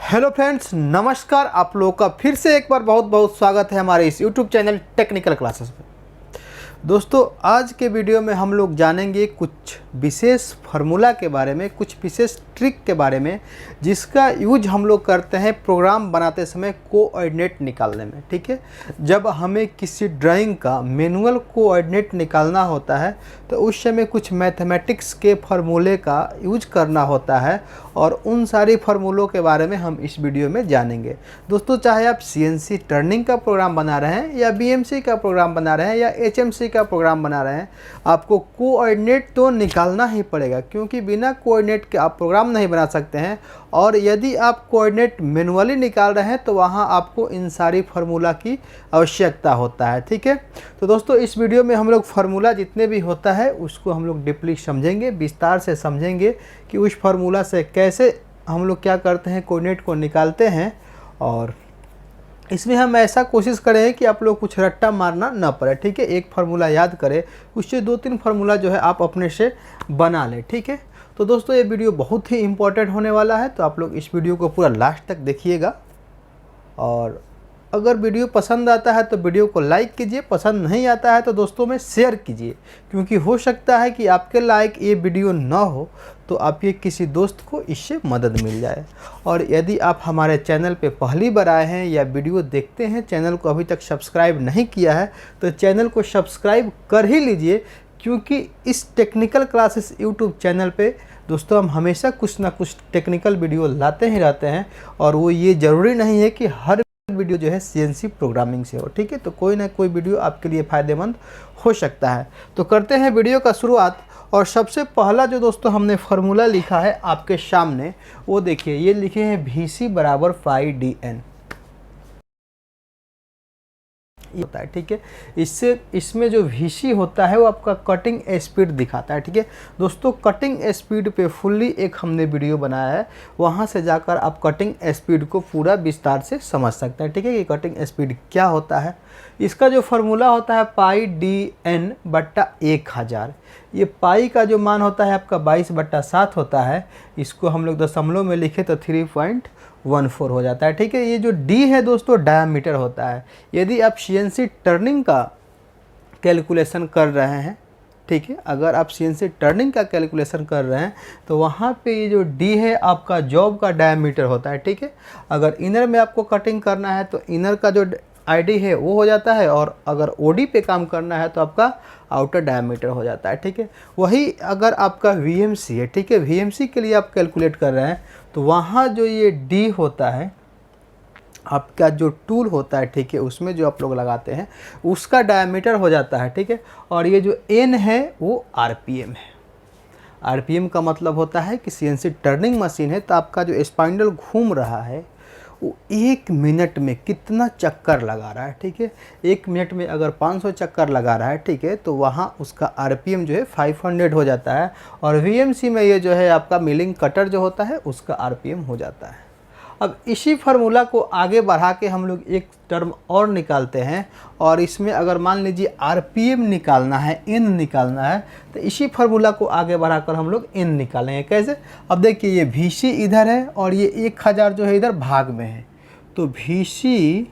Hello friends, नमस्कार। आप लोगों का फिर से एक बार बहुत बहुत स्वागत है हमारे इस यूट्यूब चैनल टेक्निकल क्लासेस में। दोस्तों, आज के वीडियो में हम लोग जानेंगे कुछ विशेष फार्मूला के बारे में, कुछ विशेष ट्रिक के बारे में जिसका यूज हम लोग करते हैं प्रोग्राम बनाते समय कोऑर्डिनेट निकालने में। ठीक है, जब हमें किसी ड्राइंग का मैनुअल कोऑर्डिनेट निकालना होता है तो उस समय कुछ मैथमेटिक्स के फार्मूले का यूज करना होता है और उन सारी फार्मूलों के बारे में हम इस वीडियो में जानेंगे। दोस्तों, चाहे आप सीएनसी टर्निंग का प्रोग्राम बना रहे हैं या बीएमसी का प्रोग्राम बना रहे हैं या एचएमसी का प्रोग्राम बना रहे हैं, आपको कोऑर्डिनेट तो निकालना ही पड़ेगा, क्योंकि बिना कोऑर्डिनेट के आप प्रोग्राम नहीं बना सकते हैं। और यदि आप कोऑर्डिनेट मैनुअली निकाल रहे हैं तो वहाँ आपको इन सारी फार्मूला की आवश्यकता होता है। ठीक है, तो दोस्तों इस वीडियो में हम लोग फार्मूला जितने भी होता है उसको हम लोग डीपली समझेंगे, विस्तार से समझेंगे कि उस फार्मूला से कैसे हम लोग क्या करते हैं, कोऑर्डिनेट को निकालते हैं। और इसमें हम ऐसा कोशिश करें कि आप लोग कुछ रट्टा मारना ना पड़े। ठीक है, एक फार्मूला याद करें, उससे 2-3 फार्मूला जो है आप अपने से बना लें। ठीक है, तो दोस्तों ये वीडियो बहुत ही इम्पोर्टेंट होने वाला है, तो आप लोग इस वीडियो को पूरा लास्ट तक देखिएगा। और अगर वीडियो पसंद आता है तो वीडियो को लाइक कीजिए, पसंद नहीं आता है तो दोस्तों में शेयर कीजिए, क्योंकि हो सकता है कि आपके लायक ये वीडियो ना हो तो आपके किसी दोस्त को इससे मदद मिल जाए। और यदि आप हमारे चैनल पे पहली बार आए हैं या वीडियो देखते हैं, चैनल को अभी तक सब्सक्राइब नहीं किया है तो चैनल को सब्सक्राइब कर ही लीजिए, क्योंकि इस टेक्निकल क्लासेस यूट्यूब चैनल पे दोस्तों हम हमेशा कुछ ना कुछ टेक्निकल वीडियो लाते ही रहते हैं। और वो ये ज़रूरी नहीं है कि हर वीडियो जो है सीएनसी प्रोग्रामिंग से हो। ठीक है, तो कोई ना कोई वीडियो आपके लिए फ़ायदेमंद हो सकता है। तो करते हैं वीडियो का शुरुआत। और सबसे पहला जो दोस्तों हमने फार्मूला लिखा है आपके सामने, वो देखिए, ये लिखे हैं VC बराबर पाई DN होता है। ठीक है, इसमें जो VC होता है वो आपका कटिंग स्पीड दिखाता है। ठीक है दोस्तों, कटिंग स्पीड पे फुल्ली एक हमने वीडियो बनाया है, वहाँ से जाकर आप कटिंग स्पीड को पूरा विस्तार से समझ सकते हैं। ठीक है, कि कटिंग स्पीड क्या होता है। इसका जो फार्मूला होता है पाई DN बट्टा 1000। ये पाई का जो मान होता है आपका 22/7 होता है। इसको हम लोग दशमलव में लिखे तो 3.14 हो जाता है। ठीक है, ये जो D है दोस्तों डायमीटर होता है। यदि आप CNC टर्निंग का कैलकुलेशन कर रहे हैं, ठीक है, अगर आप CNC टर्निंग का कैलकुलेशन कर रहे हैं तो वहाँ पे ये जो D है आपका जॉब का डायमीटर होता है। ठीक है, अगर इनर में आपको कटिंग करना है तो इनर का जो ID है वो हो जाता है, और अगर OD पे काम करना है तो आपका आउटर डायमीटर हो जाता है। ठीक है, वही अगर आपका VMC है, ठीक है, VMC के लिए आप कैलकुलेट कर रहे हैं तो वहाँ जो ये D होता है आपका जो टूल होता है, ठीक है, उसमें जो आप लोग लगाते हैं उसका डायमीटर हो जाता है। ठीक है, और ये जो N है वो RPM है। RPM का मतलब होता है कि CNC टर्निंग मशीन है तो आपका जो स्पाइंडल घूम रहा है वो 1 मिनट में कितना चक्कर लगा रहा है। ठीक है, 1 मिनट में अगर 500 चक्कर लगा रहा है, ठीक है, तो वहाँ उसका RPM जो है 500 हो जाता है। और VMC में ये जो है आपका मिलिंग कटर जो होता है उसका RPM हो जाता है। अब इसी फार्मूला को आगे बढ़ा के हम लोग एक टर्म और निकालते हैं, और इसमें अगर मान लीजिए RPM निकालना है, N निकालना है, तो इसी फार्मूला को आगे बढ़ाकर हम लोग N निकालेंगे। कैसे? अब देखिए, ये VC इधर है और ये 1000 जो है इधर भाग में है, तो VC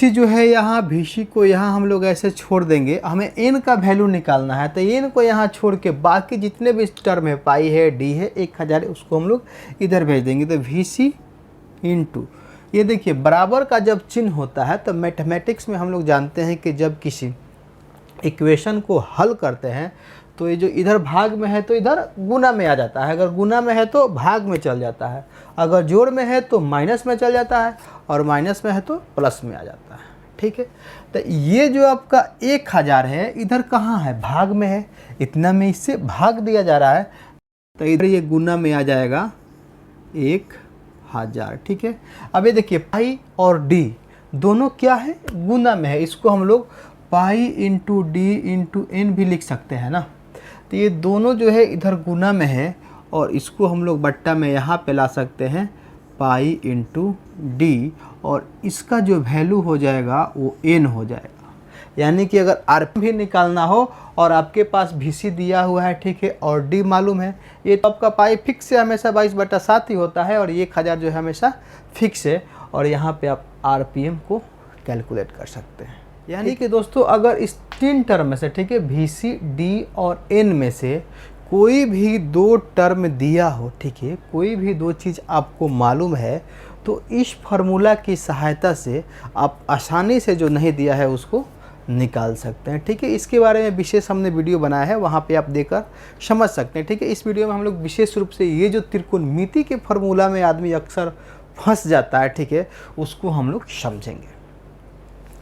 जो है यहाँ, VC को यहाँ हम लोग ऐसे छोड़ देंगे। हमें N का वैल्यू निकालना है तो N को यहाँ छोड़ के बाकी जितने भी टर्म है, पाई है, D है, 1000 है, उसको हम लोग इधर भेज देंगे। तो VC इंटू, ये देखिए बराबर का जब चिन्ह होता है तो मैथमेटिक्स में हम लोग जानते हैं कि जब किसी इक्वेशन को हल करते हैं तो ये जो इधर भाग में है तो इधर गुना में आ जाता है, अगर गुना में है तो भाग में चल जाता है, अगर जोड़ में है तो माइनस में चल जाता है, और माइनस में है तो प्लस में आ जाता है। ठीक है, तो ये जो आपका 1000 है इधर कहाँ है, भाग में है, इतना में इससे भाग दिया जा रहा है तो इधर ये गुना में आ जाएगा 1000। ठीक है, अब ये देखिए पाई और D दोनों क्या है, गुना में है। इसको हम लोग pi into D into N भी लिख सकते हैं ना। तो ये दोनों जो है इधर गुना में है और इसको हम लोग बट्टा में यहाँ पे ला सकते हैं, पाई इंटू D, और इसका जो वैल्यू हो जाएगा वो N हो जाएगा। यानी कि अगर आरपीएम भी निकालना हो और आपके पास VC दिया हुआ है, ठीक है, और डी मालूम है, ये तो आपका पाई फिक्स है, हमेशा 22/7 ही होता है और 1000 जो है हमेशा फिक्स है। और यहाँ पे आप आरपीएम को कैलकुलेट कर सकते हैं। यानी कि दोस्तों अगर इस 3 टर्म में से, ठीक है, VC, D और N में से कोई भी 2 टर्म दिया हो, ठीक है, कोई भी 2 चीज़ आपको मालूम है, तो इस फार्मूला की सहायता से आप आसानी से जो नहीं दिया है उसको निकाल सकते हैं, ठीक है। इसके बारे में विशेष हमने वीडियो बनाया है, वहाँ पे आप देखकर समझ सकते हैं, ठीक है। इस वीडियो में हम लोग विशेष रूप से ये जो त्रिकोणमिति के फार्मूला में आदमी अक्सर फंस जाता है, ठीक है, उसको हम लोग समझेंगे।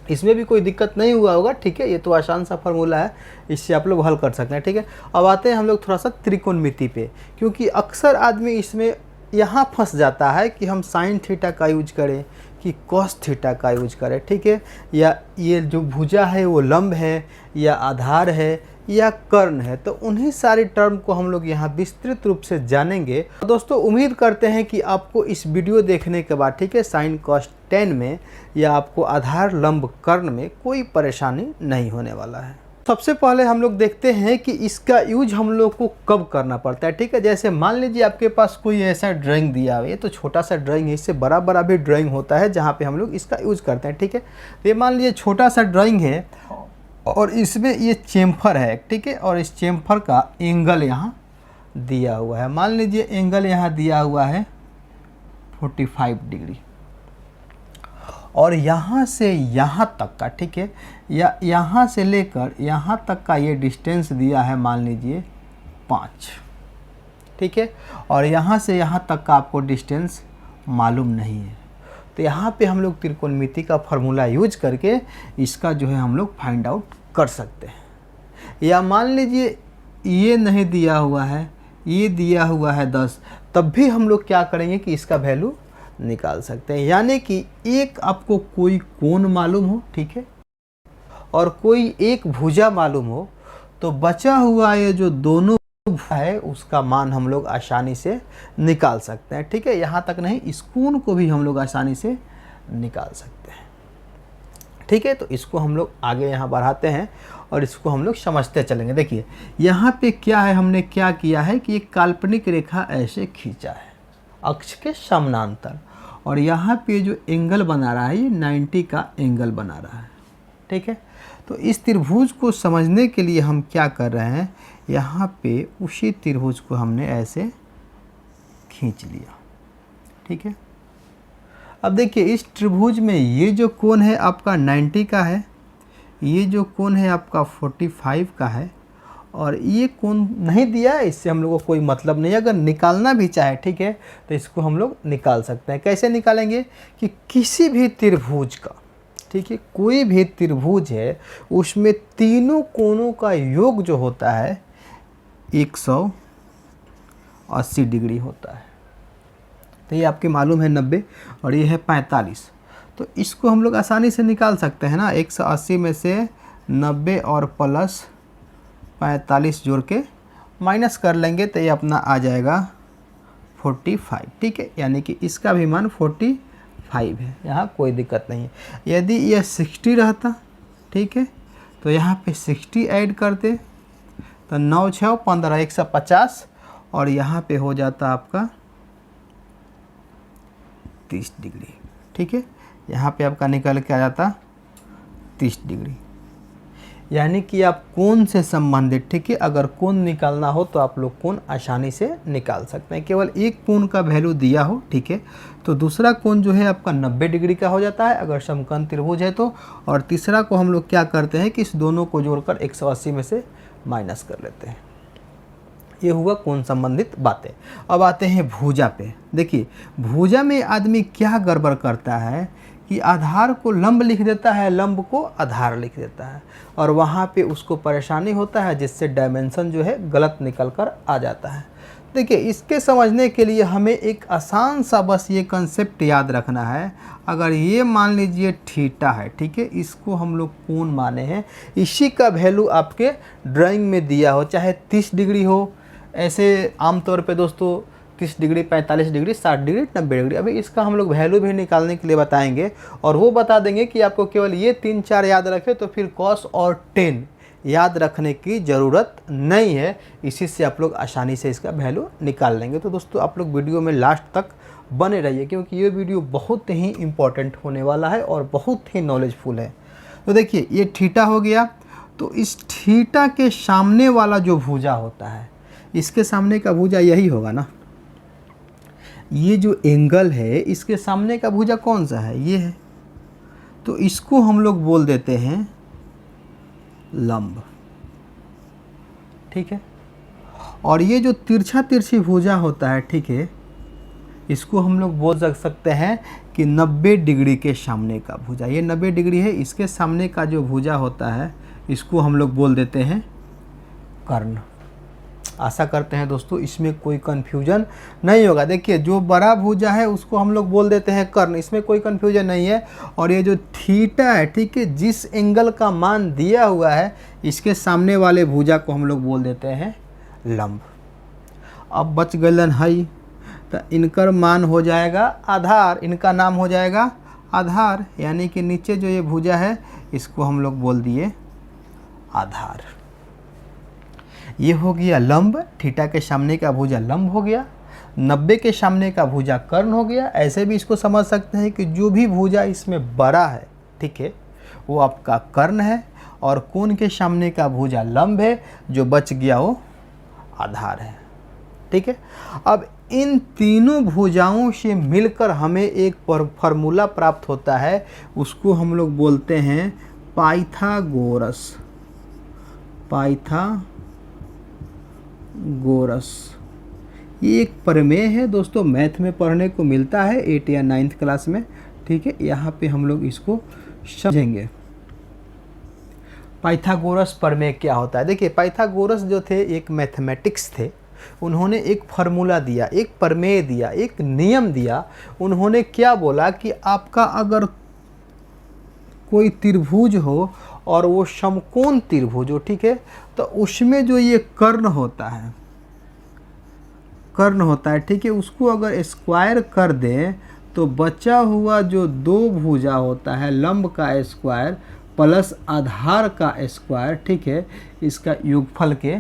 इसमें भी कोई दिक्कत नहीं हुआ होगा, ठीक है, ये तो आसान सा फार्मूला है, इससे आप लोग हल कर सकते हैं, ठीक है। अब आते हैं हम लोग थोड़ा सा त्रिकोणमिति पे, क्योंकि अक्सर आदमी इसमें यहाँ फंस जाता है कि हम साइन थीटा का यूज करें कि कॉस थीटा का यूज करें, ठीक है, या ये जो भुजा है वो लंब है या आधार है या कर्ण है। तो उन्हीं सारी टर्म को हम लोग यहाँ विस्तृत रूप से जानेंगे। दोस्तों उम्मीद करते हैं कि आपको इस वीडियो देखने के बाद, ठीक है, साइन कॉस टेन में या आपको आधार लंब कर्ण में कोई परेशानी नहीं होने वाला है। सबसे पहले हम लोग देखते हैं कि इसका यूज हम लोग को कब करना पड़ता है, ठीक है। जैसे मान लीजिए आपके पास कोई ऐसा ड्राइंग दिया हुआ है, तो छोटा सा ड्राइंग है, इससे बड़ा बड़ा भी ड्राइंग होता है जहाँ पे हम लोग इसका यूज करते हैं, ठीक है। तो ये मान लीजिए छोटा सा ड्राइंग है और इसमें ये चेम्फर है, ठीक है, और इस चेम्फर का एंगल यहाँ दिया हुआ है। मान लीजिए एंगल यहाँ दिया हुआ है 45 डिग्री और यहाँ से यहाँ तक का, ठीक है, या यहाँ से लेकर यहाँ तक का ये डिस्टेंस दिया है, मान लीजिए 5, ठीक है, और यहाँ से यहाँ तक का आपको डिस्टेंस मालूम नहीं है। तो यहाँ पे हम लोग त्रिकोणमिति का फार्मूला यूज करके इसका जो है हम लोग फाइंड आउट कर सकते हैं। या मान लीजिए ये नहीं दिया हुआ है, ये दिया हुआ है 10, तब भी हम लोग क्या करेंगे कि इसका वैल्यू निकाल सकते हैं। यानी कि एक आपको कोई कोण मालूम हो, ठीक है, और कोई एक भुजा मालूम हो, तो बचा हुआ ये जो दोनों है उसका मान हम लोग आसानी से निकाल सकते हैं, ठीक है। यहाँ तक नहीं, इस कोण को भी हम लोग आसानी से निकाल सकते हैं, ठीक है। तो इसको हम लोग आगे यहाँ बढ़ाते हैं और इसको हम लोग समझते चलेंगे। देखिए यहाँ पे क्या है, हमने क्या किया है कि एक काल्पनिक रेखा ऐसे खींचा है अक्ष के समानांतर, और यहाँ पे जो एंगल बना रहा है ये 90 का एंगल बना रहा है, ठीक है। तो इस त्रिभुज को समझने के लिए हम क्या कर रहे हैं, यहाँ पे उसी त्रिभुज को हमने ऐसे खींच लिया, ठीक है। अब देखिए इस त्रिभुज में ये जो कोण है आपका 90 का है, ये जो कोण है आपका 45 का है, और ये कोण नहीं दिया है, इससे हम लोग को कोई मतलब नहीं है। अगर निकालना भी चाहे, ठीक है, तो इसको हम लोग निकाल सकते हैं। कैसे निकालेंगे कि किसी भी त्रिभुज का, ठीक है, कोई भी त्रिभुज है उसमें तीनों कोणों का योग जो होता है 180 डिग्री होता है। तो ये आपके मालूम है 90 और ये है 45, तो इसको हम लोग आसानी से निकाल सकते हैं ना। 180 में से 90 और प्लस 45 जोड़ के माइनस कर लेंगे तो ये अपना आ जाएगा 45, ठीक है। यानी कि इसका भी मान 45 है, यहाँ कोई दिक्कत नहीं है। यदि यह 60 रहता, ठीक है, तो यहाँ पे 60 ऐड करते तो 9 6 15 150, और यहाँ पे हो जाता आपका 30 डिग्री, ठीक है। यहाँ पे आपका निकल के आ जाता 30 डिग्री। यानी कि आप कोण से संबंधित, ठीक है, अगर कोण निकालना हो तो आप लोग कोण आसानी से निकाल सकते हैं। केवल एक कोण का वैल्यू दिया हो, ठीक है, तो दूसरा कोण जो है आपका 90 डिग्री का हो जाता है अगर समकोण त्रिभुज है तो, और तीसरा को हम लोग क्या करते हैं कि इस दोनों को जोड़कर 180 में से माइनस कर लेते हैं। ये हुआ कोण संबंधित बातें। अब आते हैं भुजा पे। देखिए भुजा में आदमी क्या गड़बड़ करता है कि आधार को लंब लिख देता है, लंब को आधार लिख देता है, और वहाँ पे उसको परेशानी होता है जिससे डायमेंशन जो है गलत निकल कर आ जाता है। देखिए इसके समझने के लिए हमें एक आसान सा बस ये कंसेप्ट याद रखना है। अगर ये मान लीजिए थीटा है, ठीक है, इसको हम लोग कोण माने हैं, इसी का वैल्यू आपके ड्राइंग में दिया हो, चाहे 30 डिग्री हो। ऐसे आमतौर पे दोस्तों 30 डिग्री, 45 डिग्री, 60 डिग्री, 90 डिग्री। अभी इसका हम लोग वैल्यू भी निकालने के लिए बताएंगे और वो बता देंगे कि आपको केवल ये 3-4 याद रखे तो फिर cos और tan याद रखने की ज़रूरत नहीं है। इसी से आप लोग आसानी से इसका वैल्यू निकाल लेंगे। तो दोस्तों आप लोग वीडियो में लास्ट तक बने रहिए क्योंकि ये वीडियो बहुत ही इम्पोर्टेंट होने वाला है और बहुत ही नॉलेजफुल है। तो देखिए ये थीटा हो गया, तो इस थीटा के सामने वाला जो भुजा होता है, इसके सामने का भुजा यही होगा ना। ये जो एंगल है इसके सामने का भुजा कौन सा है, ये है। तो इसको हम लोग बोल देते हैं लंब, ठीक है। और ये जो तिरछा तिरछी भुजा होता है, ठीक है, इसको हम लोग बोल सकते हैं कि 90 डिग्री के सामने का भुजा। ये 90 डिग्री है, इसके सामने का जो भुजा होता है इसको हम लोग बोल देते हैं कर्ण। आशा करते हैं दोस्तों इसमें कोई कन्फ्यूजन नहीं होगा। देखिए जो बड़ा भुजा है उसको हम लोग बोल देते हैं कर्ण, इसमें कोई कन्फ्यूजन नहीं है। और ये जो थीटा है, ठीक है, जिस एंगल का मान दिया हुआ है इसके सामने वाले भुजा को हम लोग बोल देते हैं लंब। अब बच गलन है तो इनका मान हो जाएगा आधार, इनका नाम हो जाएगा आधार, यानी कि नीचे जो ये भुजा है इसको हम लोग बोल दिए आधार। ये हो गया लंब, थीटा के सामने का भुजा लंब हो गया, 90 के सामने का भुजा कर्ण हो गया। ऐसे भी इसको समझ सकते हैं कि जो भी भुजा इसमें बड़ा है, ठीक है, वो आपका कर्ण है और कोण के सामने का भुजा लंब है, जो बच गया वो आधार है, ठीक है। अब इन तीनों भुजाओं से मिलकर हमें एक फार्मूला प्राप्त होता है, उसको हम लोग बोलते हैं पाइथागोरस। पाइथागोरस ये एक प्रमेय है दोस्तों, मैथ में पढ़ने को मिलता है 8 या 9th क्लास में, ठीक है। यहाँ पे हम लोग इसको समझेंगे। पाइथागोरस प्रमेय क्या होता है। देखिए पाइथागोरस जो थे एक मैथमेटिक्स थे, उन्होंने एक फार्मूला दिया, एक प्रमेय दिया, एक नियम दिया। उन्होंने क्या बोला कि आपका अगर कोई त्रिभुज हो और वो समकोण त्रिभुज हो, ठीक है, तो उसमें जो ये कर्ण होता है, ठीक है, उसको अगर स्क्वायर कर दें तो बचा हुआ जो दो भुजा होता है लंब का स्क्वायर प्लस आधार का स्क्वायर, ठीक है, इसका योगफल के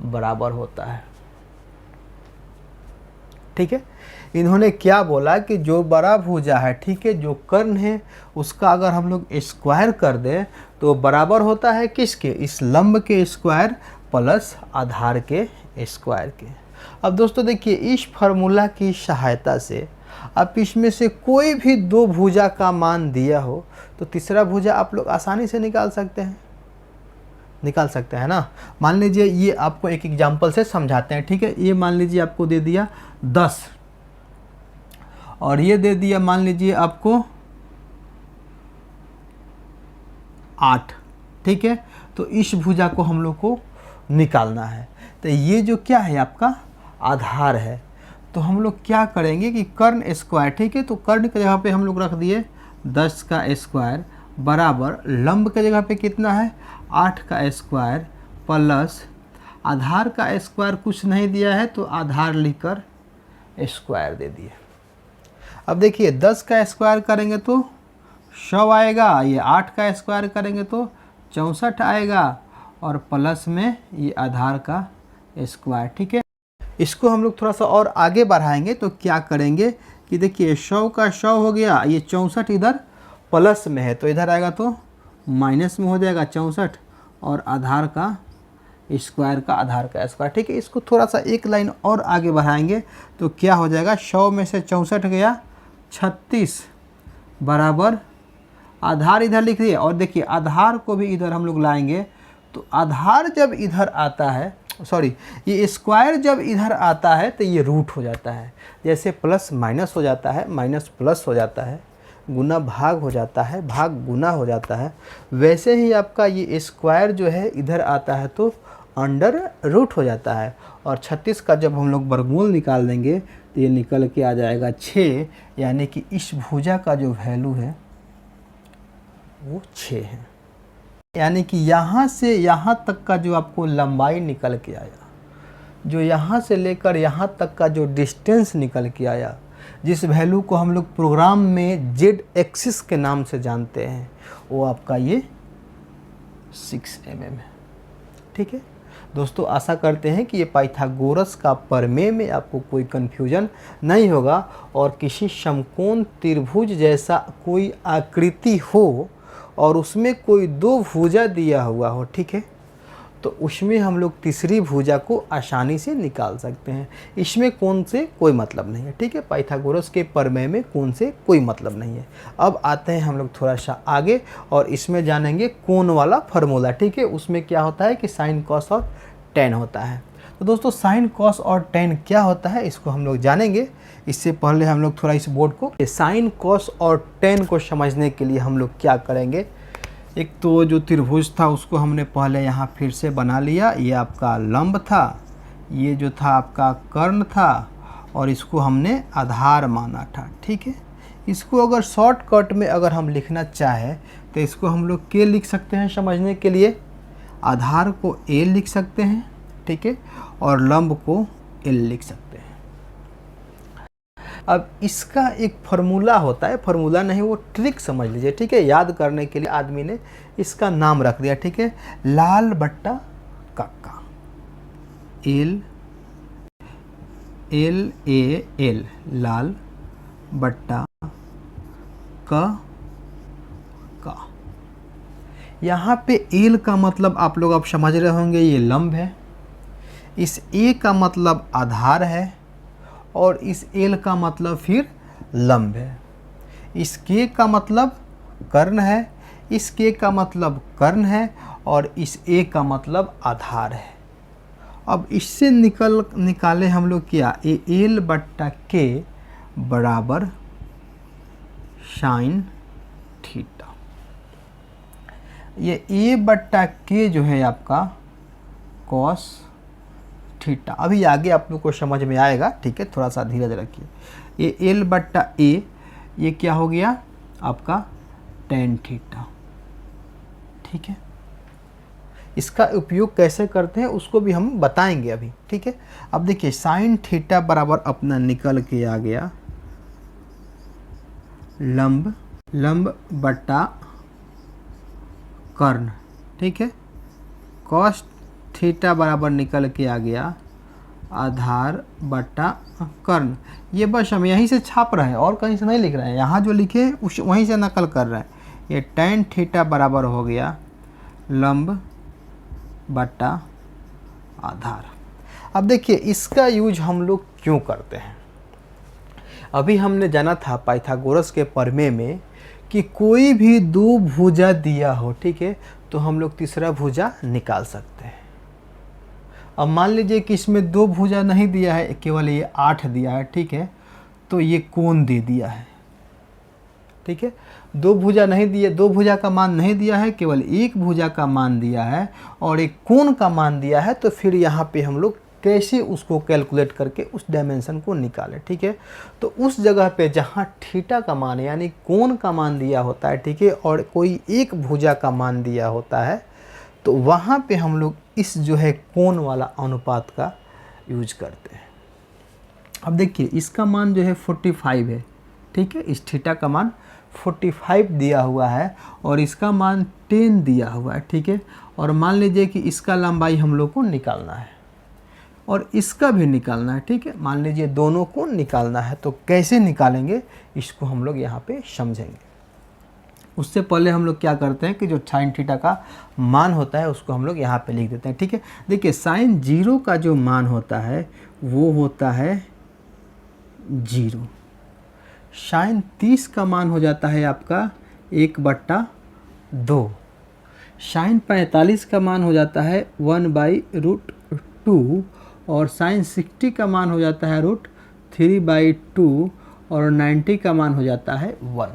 बराबर होता है, ठीक है। इन्होंने क्या बोला कि जो बड़ा भुजा है, ठीक है, जो कर्ण है, उसका अगर हम लोग स्क्वायर कर दें तो बराबर होता है किसके, इस लंब के स्क्वायर प्लस आधार के स्क्वायर के। अब दोस्तों देखिए इस फार्मूला की सहायता से आप इसमें से कोई भी दो भुजा का मान दिया हो तो तीसरा भुजा आप लोग आसानी से निकाल सकते हैं ना। मान लीजिए ये आपको एक एग्जांपल से समझाते हैं, ठीक है। ये मान लीजिए आपको दे दिया 10 और ये दे दिया मान लीजिए आपको 8, ठीक है। तो इस भुजा को हम लोग को निकालना है। तो ये जो क्या है आपका आधार है। तो हम लोग क्या करेंगे कि कर्ण स्क्वायर, ठीक है, तो कर्ण के जगह पे हम लोग रख दिए 10 का स्क्वायर बराबर लंब के जगह पे कितना है 8 का स्क्वायर प्लस आधार का स्क्वायर कुछ नहीं दिया है तो आधार लिखकर स्क्वायर दे दिए। अब देखिए 10 का स्क्वायर करेंगे तो 100 आएगा, ये 8 का स्क्वायर करेंगे तो 64 आएगा और प्लस में ये आधार का स्क्वायर, ठीक है। इसको हम लोग थोड़ा सा और आगे बढ़ाएंगे तो क्या करेंगे कि देखिए 100 का 100 हो गया, ये 64 इधर प्लस में है तो इधर आएगा तो माइनस में हो जाएगा 64 और आधार का स्क्वायर का आधार का स्क्वायर, ठीक है। इसको थोड़ा सा एक लाइन और आगे बढ़ाएंगे तो क्या हो जाएगा 100 में से 64 गया 36 बराबर आधार इधर लिख दिए। और देखिए आधार को भी इधर हम लोग लाएंगे तो आधार जब इधर आता है, सॉरी, ये स्क्वायर जब इधर आता है तो ये रूट हो जाता है। जैसे प्लस माइनस हो जाता है, माइनस प्लस हो जाता है, गुना भाग हो जाता है, भाग गुना हो जाता है, वैसे ही आपका ये स्क्वायर जो है इधर आता है तो अंडर रूट हो जाता है। और 36 का जब हम लोग वर्गमूल निकाल देंगे तो ये निकल के आ जाएगा 6, यानी कि इस भुजा का जो वैल्यू है वो 6 है। यानी कि यहाँ से यहाँ तक का जो आपको लंबाई निकल के आया जो यहाँ से लेकर यहाँ तक का जो डिस्टेंस निकल के आया, जिस वैल्यू को हम लोग प्रोग्राम में जेड एक्सिस के नाम से जानते हैं, वो आपका ये 6 mm है। ठीक है दोस्तों, आशा करते हैं कि ये पाइथागोरस का प्रमेय में आपको कोई कन्फ्यूजन नहीं होगा और किसी समकोण त्रिभुज जैसा कोई आकृति हो और उसमें कोई 2 भुजा दिया हुआ हो, ठीक है, तो उसमें हम लोग तीसरी भुजा को आसानी से निकाल सकते हैं। इसमें कोण से कोई मतलब नहीं है, ठीक है, पाइथागोरस के प्रमेय में कोण से कोई मतलब नहीं है। अब आते हैं हम लोग थोड़ा सा आगे और इसमें जानेंगे कोण वाला फार्मूला, ठीक है। उसमें क्या होता है कि साइन कॉस और टेन होता है। तो दोस्तों साइन कॉस और टेन क्या होता है इसको हम लोग जानेंगे। इससे पहले हम लोग थोड़ा इस बोर्ड को साइन कॉस और टेन को समझने के लिए हम लोग क्या करेंगे, एक तो जो त्रिभुज था उसको हमने पहले यहाँ फिर से बना लिया। ये आपका लंब था, ये जो था आपका कर्ण था और इसको हमने आधार माना था, ठीक है। इसको अगर शॉर्टकट में अगर हम लिखना चाहें तो इसको हम लोग के लिख सकते हैं समझने के लिए, आधार को ए लिख सकते हैं, ठीक है, और लंब को एल लिख सकते हैं। अब इसका एक फार्मूला होता है, फार्मूला नहीं वो ट्रिक समझ लीजिए, ठीक है। याद करने के लिए आदमी ने इसका नाम रख दिया, ठीक है, लाल बट्टा काका, एल एल ए एल, लाल बट्टा का। यहाँ पे एल का मतलब आप लोग अब समझ रहे होंगे, ये लंब है, इस ए का मतलब आधार है और इस एल का मतलब फिर लंब है। इस के का मतलब कर्ण है, इस के का मतलब कर्ण है और इस ए का मतलब आधार है। अब इससे निकाले हम लोग क्या, ए एल बट्टा के बराबर साइन थीटा। ये ए बट्टा के जो है आपका कॉस थीटा। अभी आगे आप लोग को समझ में आएगा, ठीक है, थोड़ा सा धीरज रखिए। ये एल बट्टा ए, ये क्या हो गया आपका टेन थीटा, ठीक है। इसका उपयोग कैसे करते हैं उसको भी हम बताएंगे अभी, ठीक है। अब देखिए साइन थीटा बराबर अपना निकल के आ गया लंब बट्टा कर्ण, ठीक है। कॉस थीटा बराबर निकल के आ गया आधार बट्टा कर्ण। ये बस हम यहीं से छाप रहे हैं और कहीं से नहीं लिख रहे हैं, यहाँ जो लिखे उस वहीं से नकल कर रहे हैं। ये टेन थीटा बराबर हो गया लंब बट्टा आधार। अब देखिए इसका यूज हम लोग क्यों करते हैं। अभी हमने जाना था पाइथागोरस के प्रमेय में कि कोई भी 2 भुजा दिया हो, ठीक है, तो हम लोग तीसरा भुजा निकाल सकते हैं। अब मान लीजिए कि इसमें 2 भुजा नहीं दिया है, केवल ये 8 दिया है, ठीक है, तो ये कोण दे दिया है, ठीक है। 2 भुजा नहीं दिया, 2 भुजा का मान नहीं दिया है, केवल 1 भुजा का मान दिया है और एक कोण का मान दिया है। तो फिर यहाँ पे हम लोग कैसे उसको कैलकुलेट करके उस डायमेंशन को निकालें, ठीक है। तो उस जगह पे जहाँ थीटा का मान यानी कोण का मान दिया होता है, ठीक है, और कोई एक भुजा का मान दिया होता है, तो वहाँ पे हम लोग इस जो है कोण वाला अनुपात का यूज करते हैं। अब देखिए इसका मान जो है 45 है, ठीक है, इस थीटा का मान 45 दिया हुआ है और इसका मान 10 दिया हुआ है, ठीक है। और मान लीजिए कि इसका लंबाई हम लोग को निकालना है और इसका भी निकालना है, ठीक है। मान लीजिए दोनों को निकालना है, तो कैसे निकालेंगे इसको हम लोग यहाँ पे समझेंगे। उससे पहले हम लोग क्या करते हैं कि जो साइन थीटा का मान होता है उसको हम लोग यहाँ पे लिख देते हैं, ठीक है। देखिए साइन 0 का जो मान होता है वो होता है 0। साइन 30 का मान हो जाता है आपका 1/2। साइन 45 का मान हो जाता है 1/√2 और साइन 60 का मान हो जाता है √3/2 और 90 का मान हो जाता है 1।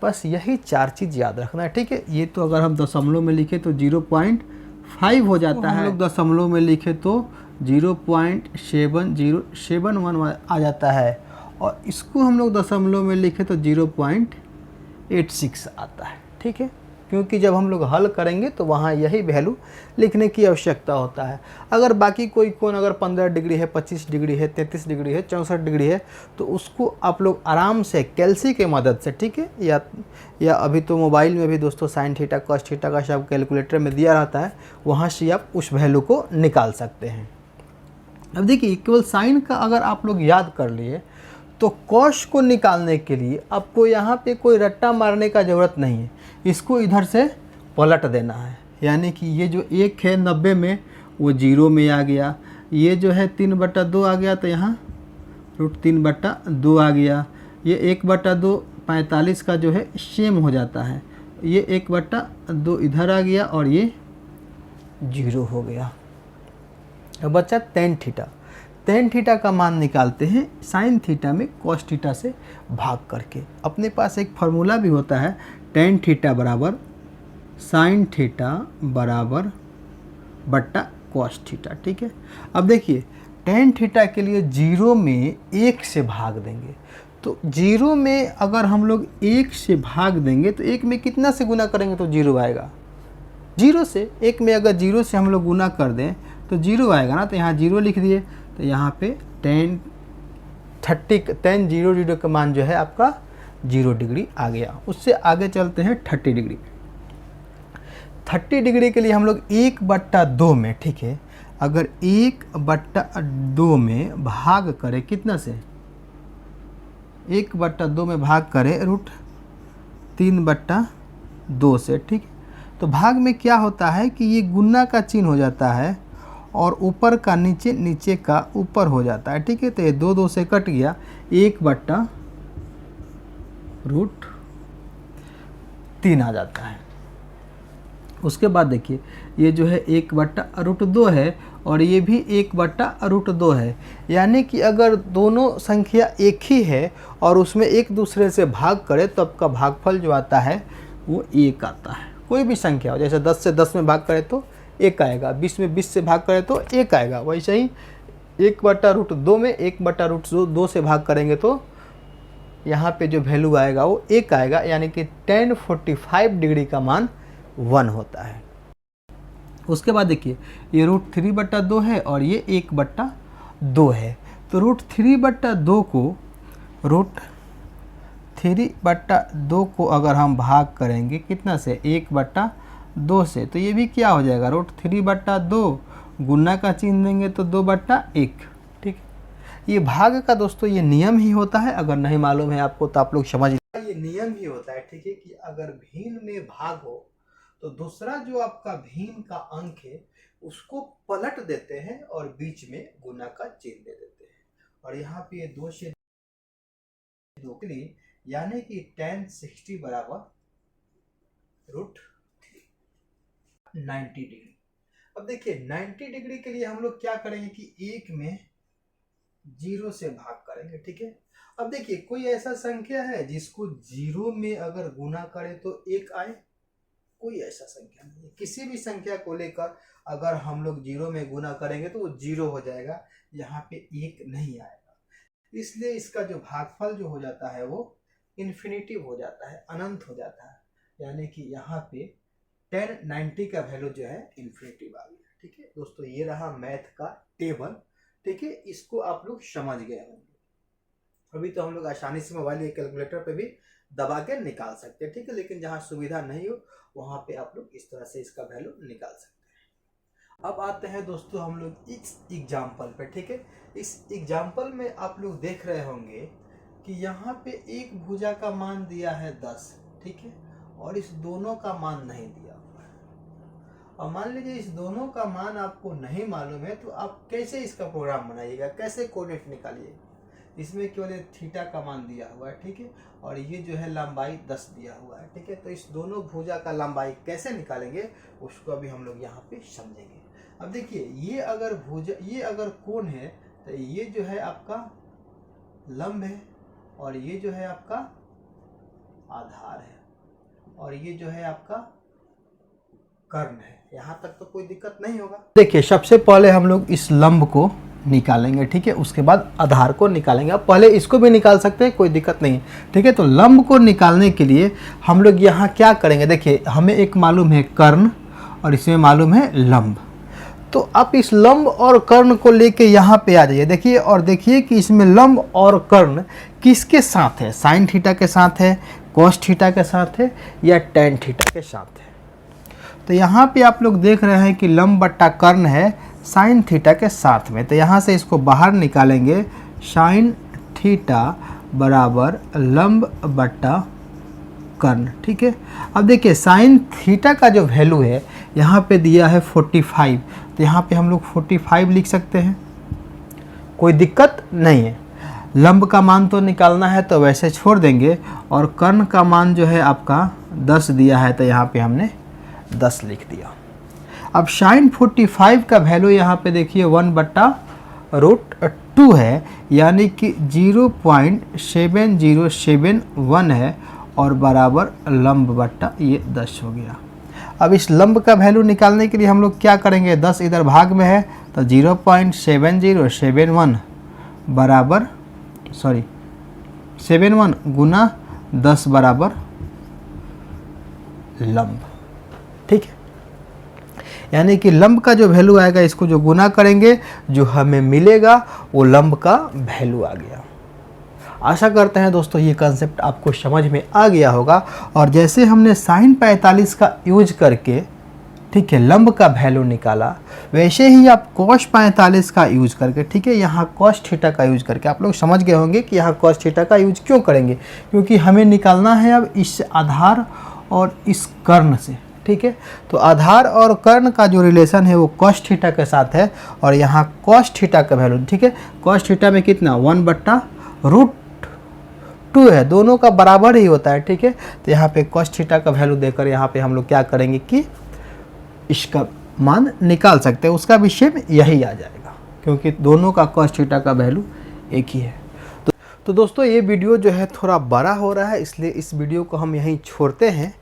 बस यही 4 चीज़ याद रखना है, ठीक है। ये तो अगर हम दशमलव में लिखे तो 0.5 हो जाता है, हम लोग दशमलव में लिखे तो 0.7071 आ जाता है और इसको हम लोग दशमलव में लिखे तो 0.86 आता है, ठीक है। क्योंकि जब हम लोग हल करेंगे तो वहाँ यही वैल्यू लिखने की आवश्यकता होता है। अगर बाकी कोई कोण अगर 15 डिग्री है, 25 डिग्री है, 33 डिग्री है, 64 डिग्री है, तो उसको आप लोग आराम से कैल्सी के मदद से, ठीक है, या अभी तो मोबाइल में भी दोस्तों साइन थीटा कॉस थीटा का सब कैलकुलेटर में दिया रहता है, वहाँ से आप उस वैल्यू को निकाल सकते हैं। अब देखिए, केवल साइन का अगर आप लोग याद कर लिए तो कॉस को निकालने के लिए आपको यहाँ पे कोई रट्टा मारने का ज़रूरत नहीं है, इसको इधर से पलट देना है। यानी कि ये जो 1 है 90 में, वो 0 में आ गया, ये जो है 3/2 आ गया, तो यहाँ √3/2 आ गया, ये 1/2 45 का जो है सेम हो जाता है, ये 1/2 इधर आ गया और ये 0 हो गया। अब बच्चा tan थीटा, tan थीटा का मान निकालते हैं sin थीटा में cos थीटा से भाग करके। अपने पास एक फार्मूला भी होता है, tan थीटा बराबर sin थीटा बराबर बट्टा cos थीटा, ठीक है। अब देखिए, tan थीटा के लिए 0 में 1 से भाग देंगे, तो 0 में अगर हम लोग 1 से भाग देंगे तो 1 में कितना से गुना करेंगे तो 0 आएगा। 0 से 1 में अगर 0 से हम लोग गुना कर दें तो 0 आएगा ना, तो यहाँ 0 लिख दिए, तो यहाँ पे tan 0 का मान जो है आपका 0 डिग्री आ गया। उससे आगे चलते हैं 30 डिग्री। 30 डिग्री के लिए हम लोग 1/2 में, ठीक है, अगर 1/2 में भाग करें कितना से, 1/2 में भाग करें √3/2 से, ठीक है, तो भाग में क्या होता है कि ये गुना का चिन्ह हो जाता है और ऊपर का नीचे, नीचे का ऊपर हो जाता है, ठीक है। तो ये 2 से कट गया, 1/√3 आ जाता है। उसके बाद देखिए, ये जो है 1/√2 है और ये भी 1/√2 है, यानी कि अगर दोनों संख्या एक ही है और उसमें एक दूसरे से भाग करें तो आपका भागफल जो आता है वो 1 आता है। कोई भी संख्या हो, जैसे 10 से 10 में भाग करें तो 1 आएगा, 20 में 20 से भाग करें तो 1 आएगा, वैसे ही 1/√2 में 1/√2 से भाग करेंगे तो यहाँ पे जो वैल्यू आएगा वो 1 आएगा, यानी कि tan 45 डिग्री का मान 1 होता है। उसके बाद देखिए, ये √3/2 है और ये 1/2 है, तो √3/2 को अगर हम भाग करेंगे कितना से, 1/2 से, तो ये भी क्या हो जाएगा, √3/2 गुना का चिन्ह देंगे तो 2/1, ठीक है। ये भाग का दोस्तों ये नियम ही होता है, अगर नहीं मालूम है आपको तो आप लोग समझ, ये नियम ही होता है, ठीक है, कि अगर भिन्न में भाग हो तो दूसरा जो आपका भिन्न का अंक है उसको पलट देते हैं और बीच में गुना का चिन्ह दे देते हैं। और यहाँ पे ये 2 से 2 के लिए, यानी कि tan 60 बराबर √90 डिग्री। अब देखिए, 90 डिग्री के लिए हम लोग क्या करेंगे कि 1 में 0 से भाग करेंगे, ठीक है। अब देखिए, कोई ऐसा संख्या है जिसको 0 में अगर गुना करें तो 1 आए, कोई ऐसा संख्या नहीं है। किसी भी संख्या को लेकर अगर हम लोग 0 में गुना करेंगे तो वो 0 हो जाएगा, यहाँ पे 1 नहीं आएगा। इसलिए इसका जो भागफल जो हो जाता है वो इन्फिनिटिव हो जाता है, अनंत हो जाता है, यानी कि यहाँ पे tan 90 का वैल्यू जो है इन्फिनिटिव आ गया, ठीक है। दोस्तों, ये रहा मैथ का टेबल, ठीक है, इसको आप लोग समझ गए होंगे। अभी तो हम लोग आसानी से मोबाइल या कैलकुलेटर पे भी दबा के निकाल सकते हैं, ठीक है, लेकिन जहाँ सुविधा नहीं हो वहाँ पे आप लोग इस तरह से इसका वैल्यू निकाल सकते हैं। अब आते हैं दोस्तों हम लोग इस एग्जाम्पल पे, ठीक है। इस एग्जाम्पल में आप लोग देख रहे होंगे कि यहाँ पे एक भुजा का मान दिया है 10, ठीक है, और इस दोनों का मान नहीं दिया हुआ है। अब मान लीजिए इस दोनों का मान आपको नहीं मालूम है, तो आप कैसे इसका प्रोग्राम बनाइएगा, कैसे कोऑर्डिनेट निकालिएगा। इसमें केवल थीटा का मान दिया हुआ है, ठीक है, और ये जो है लंबाई 10 दिया हुआ है, ठीक है। तो इस दोनों भुजा का लंबाई कैसे निकालेंगे उसको अभी हम लोग यहाँ पे समझेंगे। अब देखिए, ये अगर कोण है तो ये जो है आपका लंब है और ये जो है आपका आधार है और ये जो है आपका कर्ण है। यहाँ तक तो कोई दिक्कत नहीं होगा। देखिए, सबसे पहले हम लोग इस लंब को निकालेंगे, ठीक है। उसके बाद आधार को निकालेंगे। अब पहले इसको भी निकाल सकते हैं, कोई दिक्कत नहीं है, ठीक है। तो लंब को निकालने के लिए हम लोग यहाँ क्या करेंगे, देखिए हमें एक मालूम है कर्ण और इसमें मालूम है लंब। तो आप इस लंब और कर्ण को लेके यहाँ पे आ जाइए, देखिए और देखिए कि इसमें लंब और कर्ण किसके साथ है, साइन थीटा के साथ है, कॉस थीटा के साथ है या टेन थीटा के साथ है। तो यहाँ पे आप लोग देख रहे हैं कि लंब बट्टा कर्ण है साइन थीटा के साथ में। तो यहाँ से इसको बाहर निकालेंगे, साइन थीटा बराबर लंब बट्टा कर्ण, ठीक है। अब देखिए साइन थीटा का जो वैल्यू है यहाँ पे दिया है 45, तो यहाँ पे हम लोग 45 लिख सकते हैं, कोई दिक्कत नहीं है। लंब का मान तो निकालना है तो वैसे छोड़ देंगे, और कर्ण का मान जो है आपका 10 दिया है तो यहाँ पे हमने 10 लिख दिया। अब साइन 45 का वैल्यू यहाँ पे देखिए 1/√2 है, यानी कि 0.7071 है और बराबर लंब बट्टा ये 10 हो गया। अब इस लंब का वैल्यू निकालने के लिए हम लोग क्या करेंगे, 10 इधर भाग में है तो 0.7071 बराबर 71 गुना 10 बराबर लंब, ठीक है। यानी कि लंब का जो वैल्यू आएगा इसको जो गुना करेंगे जो हमें मिलेगा वो लंब का वैल्यू आ गया। आशा करते हैं दोस्तों ये कंसेप्ट आपको समझ में आ गया होगा। और जैसे हमने साइन 45 का यूज करके, ठीक है, लंब का वैल्यू निकाला, वैसे ही आप कॉस 45 का यूज करके, ठीक है, यहाँ कॉस थीटा का यूज करके आप लोग समझ गए होंगे कि यहाँ कॉस थीटा का यूज क्यों करेंगे, क्योंकि हमें निकालना है अब इस आधार और इस कर्ण से, ठीक है। तो आधार और कर्ण का जो रिलेशन है वो कॉस थीटा के साथ है, और यहाँ कॉस थीटा का वैल्यू, ठीक है, कॉस थीटा में कितना 1/√2 है, दोनों का बराबर ही होता है, ठीक है। तो यहाँ पे कॉस थीटा का वैल्यू देकर यहाँ पे हम लोग क्या करेंगे कि इसका मान निकाल सकते हैं, उसका भी सेम यही आ जाएगा, क्योंकि दोनों का कॉस थीटा का वैल्यू एक ही है। तो दोस्तों ये वीडियो जो है थोड़ा बड़ा हो रहा है, इसलिए इस वीडियो को हम यहीं छोड़ते हैं,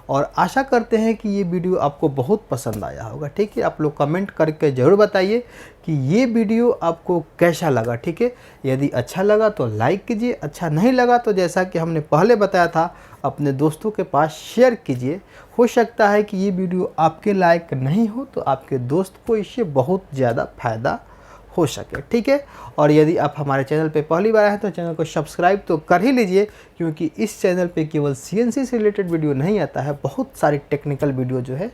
और आशा करते हैं कि ये वीडियो आपको बहुत पसंद आया होगा, ठीक है। आप लोग कमेंट करके ज़रूर बताइए कि ये वीडियो आपको कैसा लगा, ठीक है। यदि अच्छा लगा तो लाइक कीजिए, अच्छा नहीं लगा तो जैसा कि हमने पहले बताया था अपने दोस्तों के पास शेयर कीजिए। हो सकता है कि ये वीडियो आपके लायक नहीं हो तो आपके दोस्त को इससे बहुत ज़्यादा फ़ायदा हो सके, ठीक है। और यदि आप हमारे चैनल पे पहली बार आए तो चैनल को सब्सक्राइब तो कर ही लीजिए, क्योंकि इस चैनल पे केवल सीएनसी से रिलेटेड वीडियो नहीं आता है, बहुत सारी टेक्निकल वीडियो जो है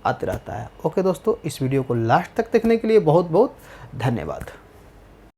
आते रहता है। ओके दोस्तों, इस वीडियो को लास्ट तक देखने के लिए बहुत बहुत धन्यवाद।